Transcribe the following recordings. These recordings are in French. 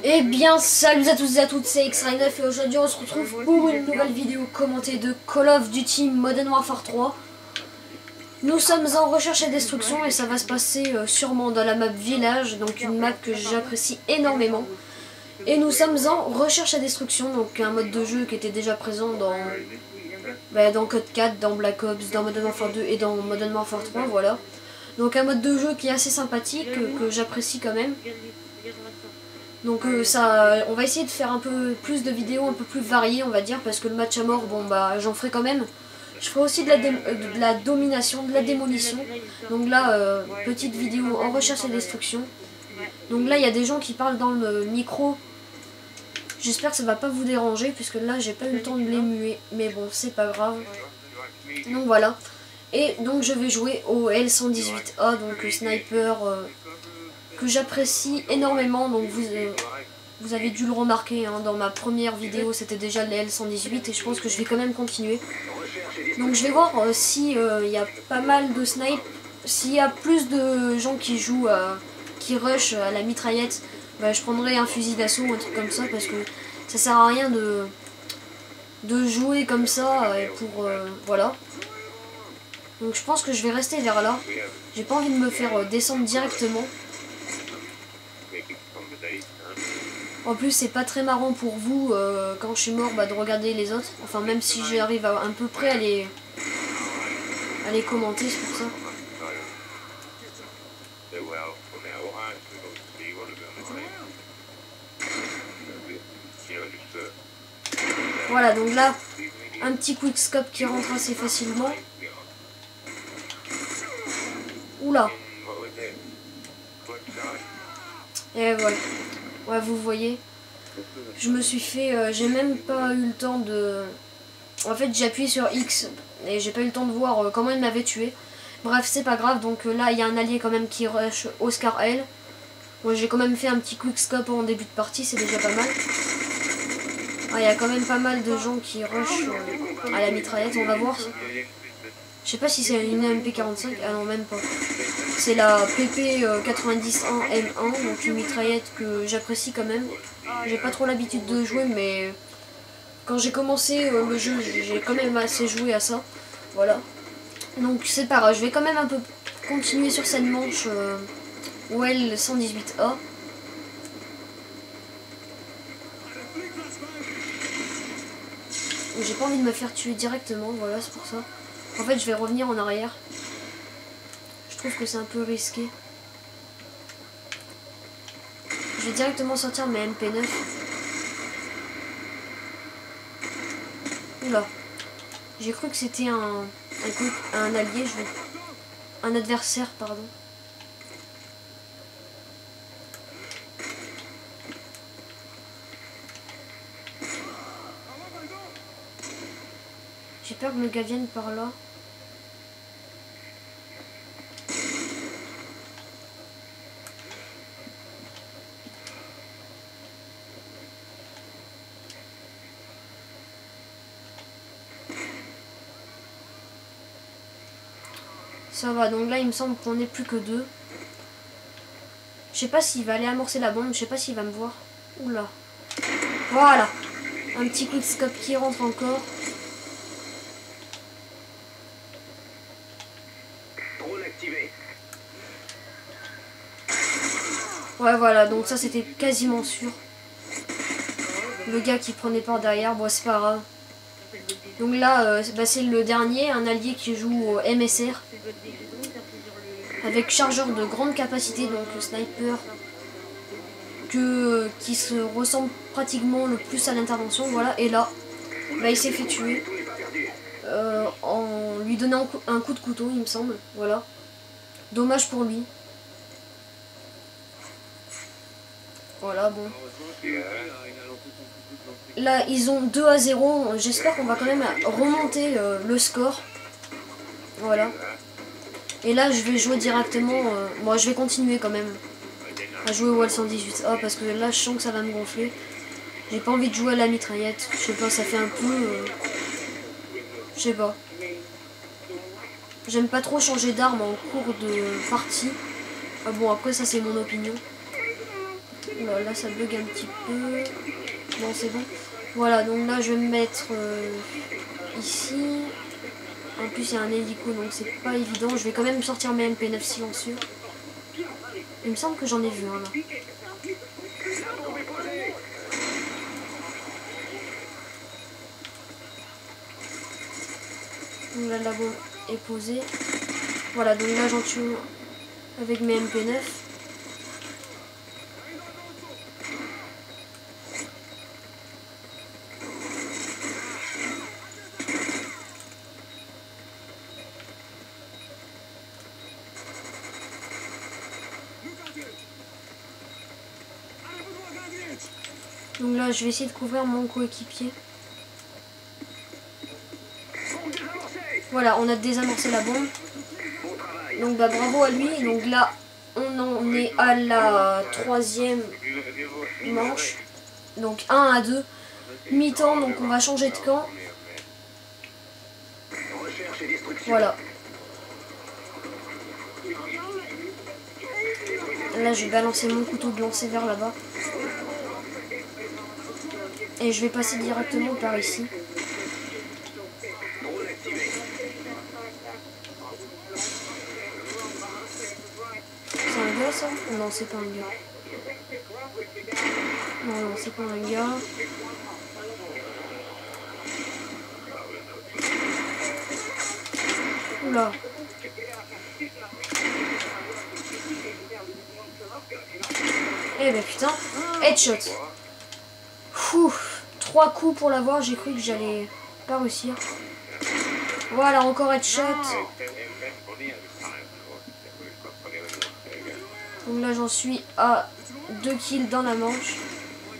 Eh bien, salut à tous et à toutes, c'est X-Ray9 et aujourd'hui on se retrouve pour une nouvelle vidéo commentée de Call of Duty Modern Warfare 3. Nous sommes en recherche et destruction et ça va se passer sûrement dans la map village, donc une map que j'apprécie énormément. Et nous sommes en recherche et destruction, donc un mode de jeu qui était déjà présent dans Code 4, dans Black Ops, dans Modern Warfare 2 et dans Modern Warfare 3, voilà. Donc un mode de jeu qui est assez sympathique, que j'apprécie quand même. Donc on va essayer de faire un peu plus de vidéos un peu plus variées, on va dire, parce que le match à mort, bon bah j'en ferai quand même. Je ferai aussi de la domination, de la démolition. Donc là, petite vidéo en recherche et destruction. Donc là, il y a des gens qui parlent dans le micro. J'espère que ça va pas vous déranger, puisque là, j'ai pas eu le temps de les muer. Mais bon, c'est pas grave. Donc voilà. Et donc je vais jouer au L118A, donc sniper que j'apprécie énormément. Donc vous avez dû le remarquer, hein, dans ma première vidéo c'était déjà le L118 et je pense que je vais quand même continuer. Donc je vais voir si y a pas mal de snipes, s'il y a plus de gens qui jouent, qui rush à la mitraillette, bah, je prendrai un fusil d'assaut ou un truc comme ça, parce que ça sert à rien de jouer comme ça voilà. Donc je pense que je vais rester vers là. J'ai pas envie de me faire descendre directement. En plus, c'est pas très marrant pour vous quand je suis mort de regarder les autres. Enfin, même si j'arrive à peu près à les commenter, c'est pour ça. Voilà, donc là, un petit quickscope qui rentre assez facilement. Oula. Et voilà. Ouais, vous voyez, je me suis fait, j'ai même pas eu le temps de... En fait, j'ai appuyé sur X et j'ai pas eu le temps de voir comment il m'avait tué. Bref, c'est pas grave, donc là, il y a un allié quand même qui rush Oscar L. Moi, j'ai quand même fait un petit quickscope en début de partie, c'est déjà pas mal. Ah, il y a quand même pas mal de gens qui rush à la mitraillette, on va voir. Je sais pas si c'est une MP45, ah non, même pas. C'est la PP91M1, donc une mitraillette que j'apprécie quand même. J'ai pas trop l'habitude de jouer, mais quand j'ai commencé le jeu, j'ai quand même assez joué à ça. Voilà. Donc c'est pas grave, je vais quand même un peu continuer sur cette manche OL 118A. J'ai pas envie de me faire tuer directement, voilà, c'est pour ça. En fait, je vais revenir en arrière. Je trouve que c'est un peu risqué. Je vais directement sortir mes MP9. Oula. J'ai cru que c'était un allié, un adversaire, pardon. J'ai peur que le gars vienne par là. Ça va, donc là il me semble qu'on n'est plus que deux. Je sais pas s'il va aller amorcer la bombe, je sais pas s'il va me voir. Oula. Voilà. Un petit quickscope qui rentre encore. Ouais, voilà, donc ça c'était quasiment sûr. Le gars qui prenait par derrière, bon c'est pas grave. Donc là, c'est le dernier, un allié qui joue au MSR. Avec chargeur de grande capacité, donc sniper. Qui se ressemble pratiquement le plus à l'intervention, voilà. Et là, il s'est fait tuer. En lui donnant un coup de couteau, il me semble, voilà. Dommage pour lui. Voilà, bon. Là, ils ont 2-0. J'espère qu'on va quand même remonter le score. Voilà. Et là, je vais jouer directement... bon, je vais continuer quand même à jouer au L118A parce que là, je sens que ça va me gonfler. J'ai pas envie de jouer à la mitraillette. Je sais pas, ça fait un peu... je sais pas. J'aime pas trop changer d'arme en cours de partie. Ah bon, après, ça, c'est mon opinion. Oula, là ça bug un petit peu. Bon c'est bon. Voilà, donc là je vais me mettre ici. En plus il y a un hélico donc c'est pas évident. Je vais quand même sortir mes MP9 silencieux. Il me semble que j'en ai vu un là. Donc là la bombe est posée. Voilà, donc là j'en tue avec mes MP9. Donc là je vais essayer de couvrir mon coéquipier. Voilà, on a désamorcé la bombe. Donc bah bravo à lui. Donc là on en est à la 3e manche. Donc 1-2. Mi-temps, donc on va changer de camp. Voilà. Là je vais balancer mon couteau de lancer vers là-bas. Et je vais passer directement par ici. C'est un gars ça? Non, c'est pas un gars. Non, c'est pas un gars. Oula. Eh ben putain, headshot. Ouf, 3 coups pour l'avoir, j'ai cru que j'allais pas réussir. Voilà, encore headshot. Donc là j'en suis à 2 kills dans la manche.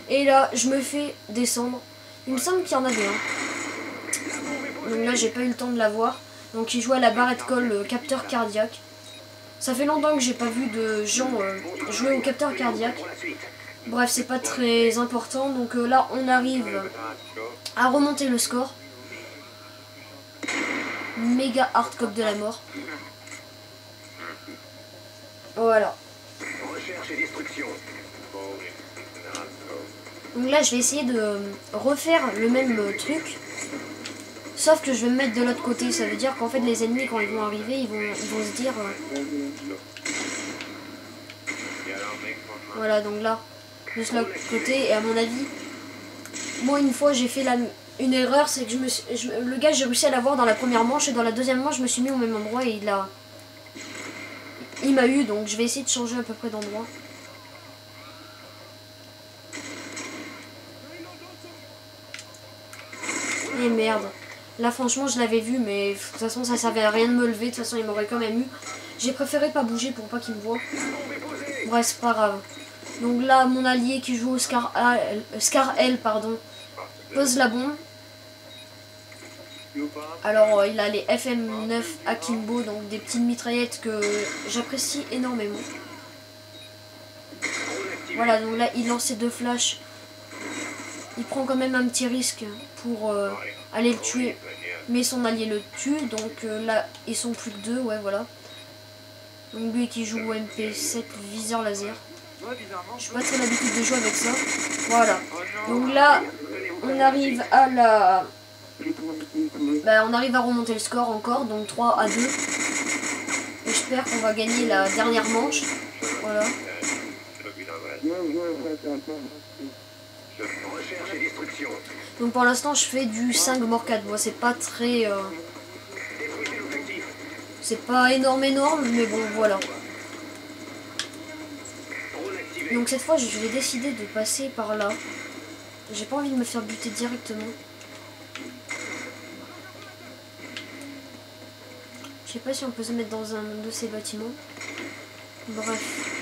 Et là je me fais descendre. Il me semble qu'il y en avait un. Donc là j'ai pas eu le temps de l'avoir. Donc il joue à la barrette colle capteur cardiaque. Ça fait longtemps que j'ai pas vu de gens jouer au capteur cardiaque. Bref, c'est pas très important. Donc là on arrive à remonter le score. Méga hardcore de la mort. Voilà. Donc là je vais essayer de refaire le même truc. Sauf que je vais me mettre de l'autre côté. Ça veut dire qu'en fait les ennemis quand ils vont arriver, ils vont se dire... Voilà, donc là, juste l'autre côté. Et à mon avis, moi une fois j'ai fait une erreur. C'est que le gars j'ai réussi à l'avoir dans la première manche. Et dans la deuxième manche je me suis mis au même endroit. Et il m'a eu. Donc je vais essayer de changer à peu près d'endroit. Et merde. Là franchement je l'avais vu mais de toute façon ça servait à rien de me lever. De toute façon il m'aurait quand même eu. J'ai préféré pas bouger pour pas qu'il me voie. Bref c'est pas grave. Donc là mon allié qui joue au Scar L pardon, pose la bombe. Alors il a les FM9 Akimbo, donc des petites mitraillettes que j'apprécie énormément. Voilà, donc là il lance ses 2 flashs. Il prend quand même un petit risque pour aller le tuer, mais son allié le tue. Donc là ils sont plus que 2, ouais voilà. Donc lui qui joue au MP7 viseur laser. Je suis pas très l'habitude de jouer avec ça. Voilà. Donc là on arrive à la... on arrive à remonter le score encore, donc 3-2. Et j'espère qu'on va gagner la dernière manche. Voilà. Donc pour l'instant je fais du 5 mort 4. Moi c'est pas très... c'est pas énorme, mais bon voilà. Donc cette fois je vais décider de passer par là. J'ai pas envie de me faire buter directement. Je sais pas si on peut se mettre dans un de ces bâtiments. Bref.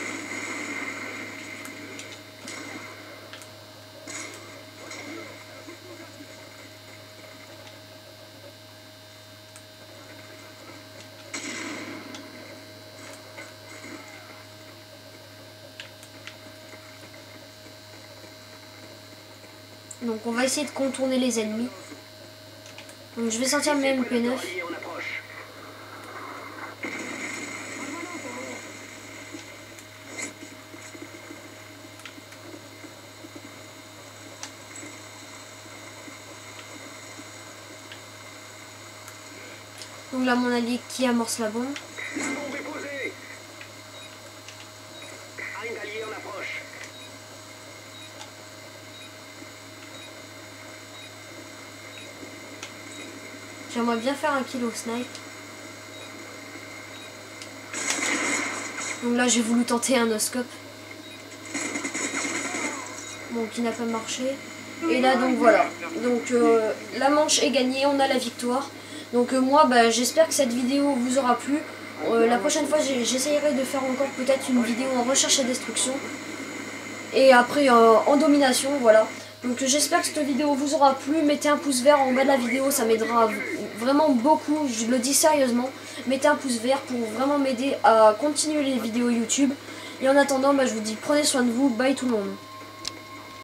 Donc on va essayer de contourner les ennemis. Donc je vais sortir mes MP9. Donc là, mon allié qui amorce la bombe. La bombe est posée. Un allié en approche. J'aimerais bien faire un kill au snipe. Donc là, j'ai voulu tenter un no-scope. Bon, qui n'a pas marché. Et là, donc voilà. Donc la manche est gagnée, on a la victoire. Donc moi, bah, j'espère que cette vidéo vous aura plu. La prochaine fois, j'essayerai de faire encore peut-être une vidéo en recherche et destruction. Et après en domination, voilà. Donc j'espère que cette vidéo vous aura plu. Mettez un pouce vert en bas de la vidéo, ça m'aidera vraiment beaucoup, je le dis sérieusement. Mettez un pouce vert pour vraiment m'aider à continuer les vidéos YouTube. Et en attendant, bah, je vous dis prenez soin de vous, bye tout le monde.